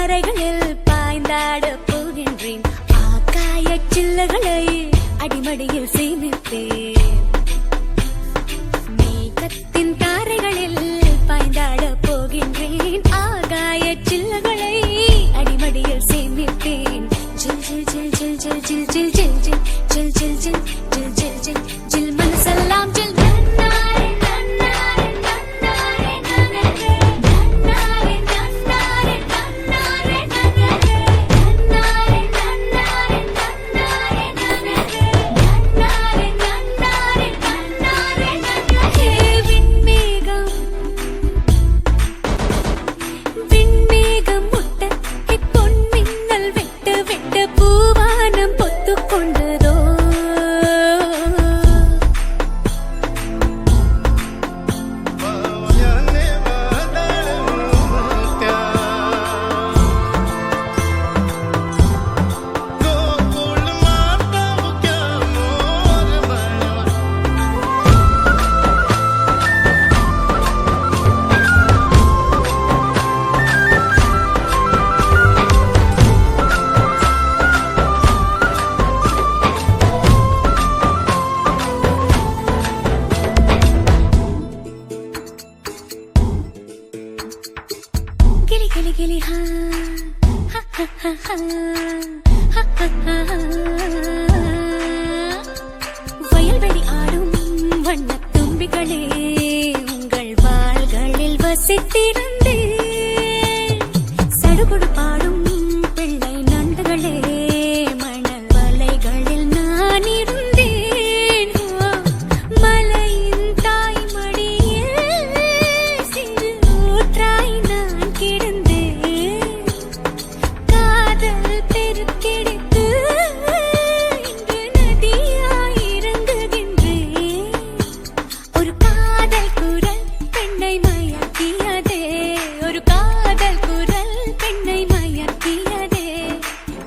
தாரைகளில் பாய்ந்தாட போகின்றேன். ஆகாய சில்லுகளை அடிமடியில் சேமித்தேன். மேகத்தின் தாரைகளில் பாய்ந்தாட போகின்றேன். ஆகாய சில்லுகளை அடிமடியில் சேமித்தேன். ஜில் ஜில் ஜில் ஜில் ஜில் ஜில் ஜில் ஜில் ஜில் ஜில் ஜில் ஜில் ஜில் ஜில் ஜில் ஜில் மனசெல்லாம் ஜில். வயல்வெளி ஆடும் வண்ணத் தும்பிகளே, உங்கள் வாள்களில் வசித்திருந்தேன். சடுகுடு பாடும் பிள்ளை நண்டுகளே, மணல் வலைகளில் நான் இருந்தேன். மலையின் தாய்மடியில் சிறு ஊற்றாய் நான் கிடந்தேன். காதல் பெருக்கெடுத்து இன்று நதியாய் இறங்குகின்றேன். ஒரு காதல் குரல் பெண்ணை மயக்கியதே, ஒரு காதல் குரல் பெண்ணை மயக்கியதே.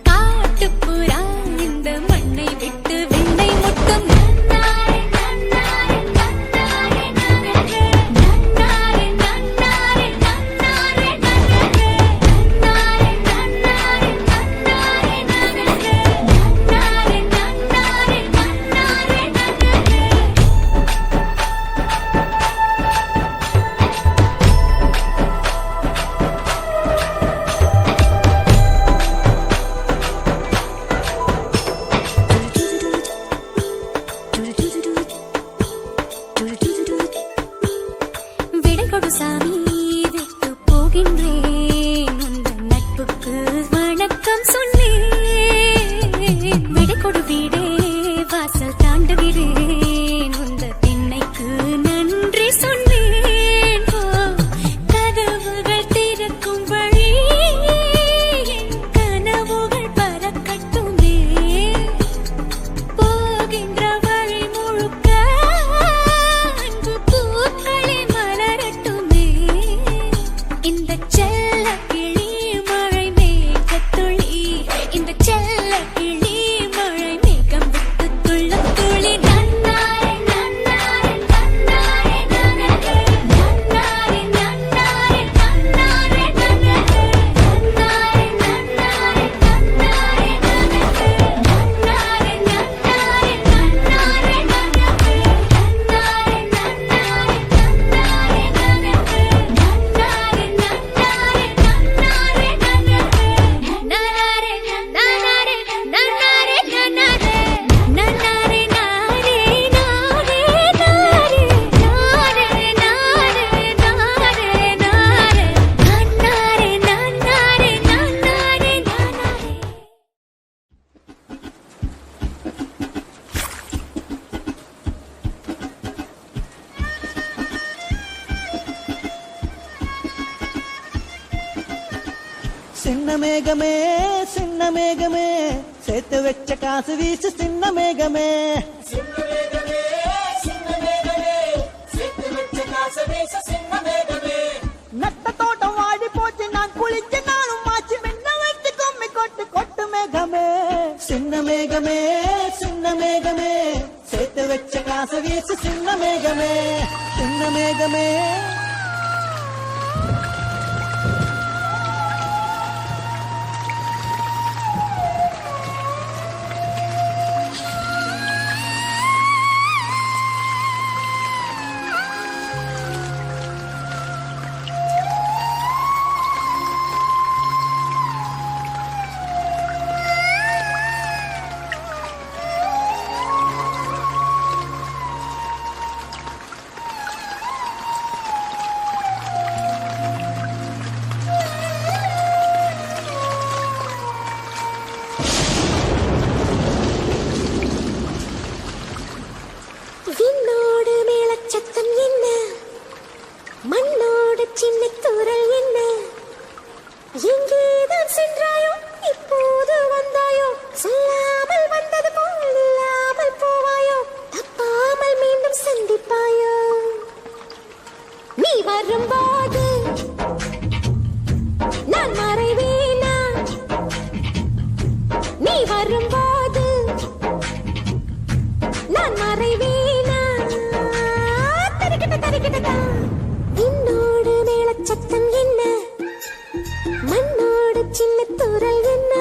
காட்டுப்புறா இந்த மண்ணை விட்டு விண்ணை முட்டும். நன்னாரே நன்னாரே நன்னாரே நன்னாரே நன்னாரே நன்னாரே நன்னாரே நன்னாரே நன்னாரே நன்னாரே நன்னாரே நன்னாரே நன்னாரே நன்னாரே. விடை கொடு சாமி, விட்டு போகின்றேன். உந்தன் நட்புக்கு வணக்கம் சொன்னேன். விடை கொடு வீடே, வாசல் தாண்டுகிறேன். உந்த திண்ணைக்கு நன்றி சொன்னேன். கதவுகள் திறக்கும் வழி, என் கனவுகள் பறக்கட்டுமே. போகின்ற வழி முழுக்க அன்பு பூக்களே மலரட்டுமே. இந்த செல்ல கிளி மழை மேகத்துளி, இந்த செல்ல கிளி மழை மேகம் விட்டு துள்ள துளி. நன்னாரே நன்னாரே நன்னாரே நன்னாரே நன்னாரே நன்னாரே நன்னாரே நன்னாரே நன்னாரே நன்னாரே நன்னாரே நன்னாரே நன்னாரே நன்னாரே சின்ன மேகமே சின்ன மேகமே, சேர்த்து வச்ச காசு வீசு சின்ன மேகமே. நட்ட தோட்டம் வாடி போச்சு, நான் குளிச்சு நானும் மாச்சு, மென்ன வச்சு கும்மி கொட்டு கொட்டு மேகமே. சின்ன மேகமே சின்ன மேகமே, சேர்த்து வச்ச காசு வீசு சின்ன மேகமே. சின்ன மேகமே எங்கேதான் சென்றாயோ இப்போது வந்தாயோ சொல்லாமல் வந்தது போல் இல்லாமல் போவாயோ தப்பாமல் மீண்டும் சந்திப்பாயோ நீ வரும்போது நான் மறைவேனா நீ வரும்போது நான் மறைவேனா தரிக்கிட்ட என்னோடு மேளச்சத்தம் என்ன மண்ணோடு சின்ன தூரல் என்ன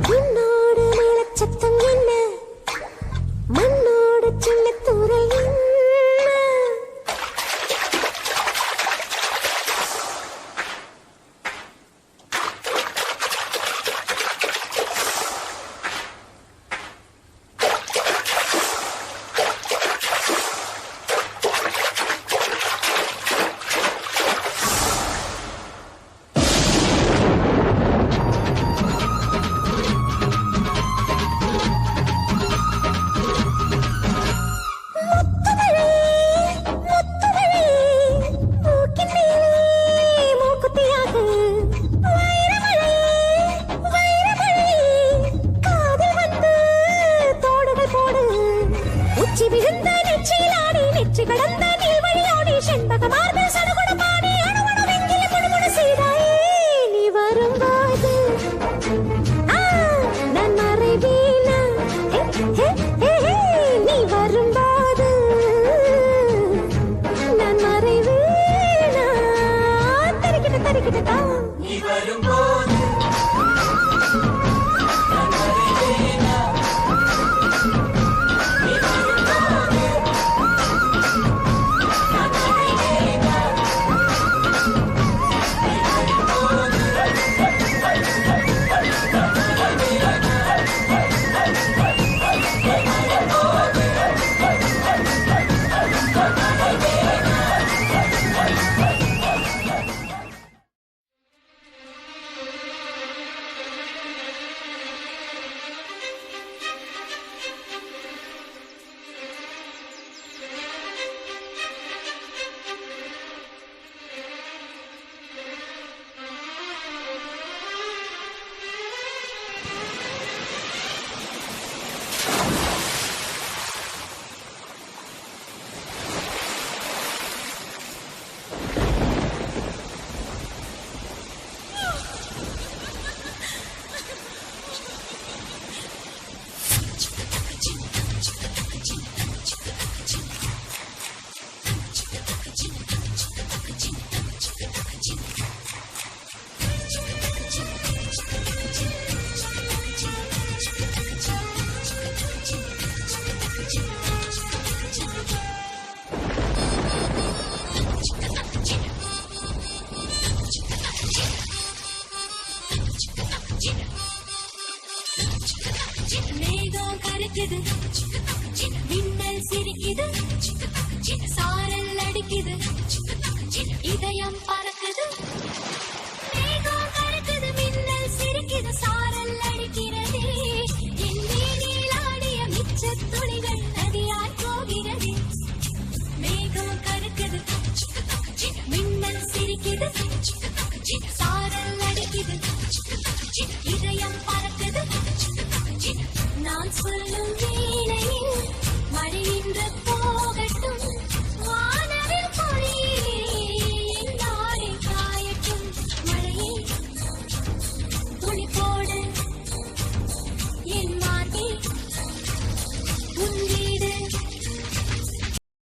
என்னோடு மேளச்சத்தம் என்ன மண்ணோடு சின்ன தூரல் என்ன மின்னல் சிரிக்குது